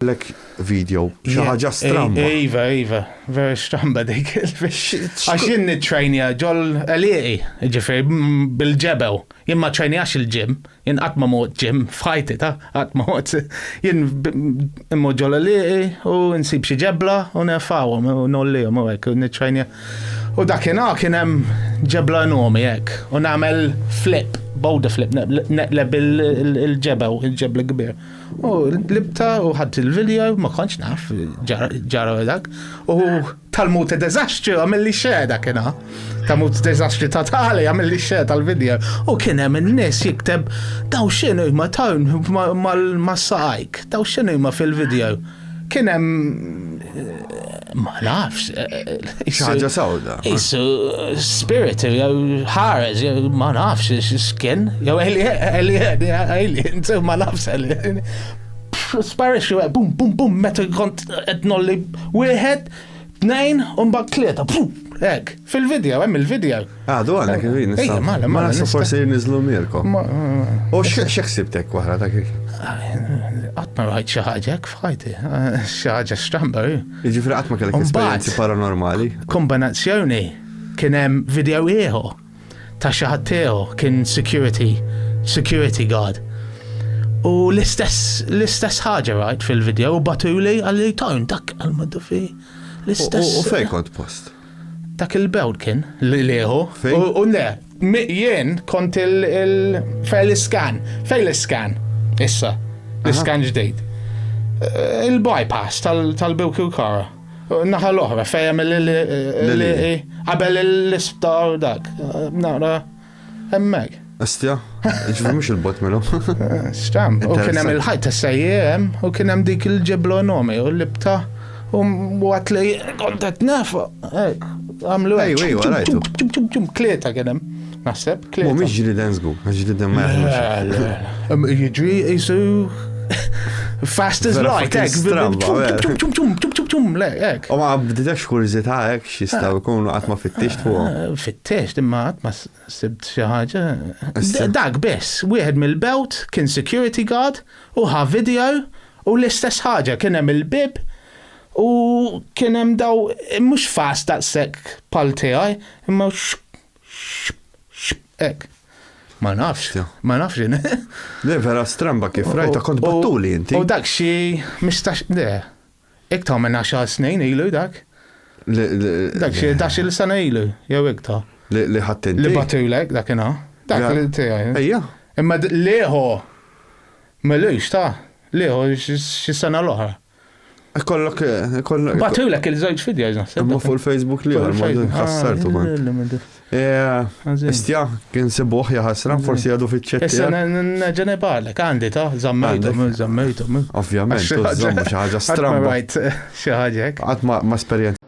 Lek video, xi ħaġa stramba. Iva, very stramba dik. Għax jien nittrejnja ġol għaliqi, ġifiri, bil-ġebel. Jien ma trejnjax il-ġim, jien għatma mot ġim, fħajti ta' għatma mot. Jien immu ġol għaliqi u nsib xi ġebla u nefawom u nollihom u għek, nittrejnja. U dakina kienem ġebla enormi għek, u namel flip, boulder flip, neqleb il-ġebel, il-ġebla kbir. U libta u ħadd il-video, ma konċ naf, ġara dak. U tal-mut dezastru għamilli xe dakina. Tal-mut dezastru totali għamilli xe tal-video. U kienem il-nis jikteb daw xinu ma tawn mal-sajk, daw xinu ma fil-video. Kienem ma nafx. ħaġa sawda. Isu spirit, jew ħares, jew ma nafx, skin, jew alien, ma nafx alien. Sparish, bum, bum, bum, meta kont etnolli wieħed, tnejn, mbagħad tlieta, hekk, fil-video, hemm il-video. Du għalek il-video nista'. Ma nasa forsi jinniżlu mirkom. U x'ħsibtek wara dak? Għatma rajt xi ħaġa hekk f'ħajti, xi ħaġa stramba. Jiġifieri qatt ma kellek esperjenzi paranormali. Kombinazzjoni kien hemm video ieħor ta' xi ħadd ieħor kien security guard. U l-istess ħaġa rajt fil-video u batuli għalli tawn dak għal-maddu fi l-istess. U fej kont post? Dak il-bewd kien l-ieħor. U le, jien kont fej l-iskan, issa. L-iskan ġdejt. Il-bypass tal-Bilku Kara. Naħa l-oħra, fejem qabel l-isptar dak. Nara, hemmek. Astja, ġifi mux il-bot melu. Stam, u kienem il-ħajta sejjem, u kienem dik il-ġeblu nomi, u l-libta, u għatli kontat nafa. Għamlu għarajtu. Klieta kienem. Naħseb, klieta. Mux ġriden zgu, ġriden ma jaħlux. Jidri jisu fast as light, ek. U ma bdidax kurizita ek, xistaw kunu għatma fittixt fuq. Fittixt, imma għatma sibt xaħġa. Dak bess, wieħed mill-belt kien security guard u ħa video u l-istess ħaġa kien hemm il-bib u kien hemm daw mhux fast daqshekk pal tiegħi, imma ek. Ma nafx jien. Le, vera stramba kif rajta kont battuli inti. U dak xi mistax, iktar minn 10 snin ilu dak. Dak xi 11 sena ilu, jew iktar. Li ħattinti. Li battulek dak inha. Dak li tiegħi. Ejja. Imma lieħu melux ta' lieħu xi sena l-oħra. Kollok. Battulek il-żewġ videos naħseb. Imma fuq il-Facebook li għal ħassartu kont. Istja, kien sebuħ jaħasra, forsi għadu fit-ċetti. Issa neġene barlek, għandi ta' zammejtu. Ovvjament, zammu xaħġa stramba. Xaħġek. Għat ma esperienza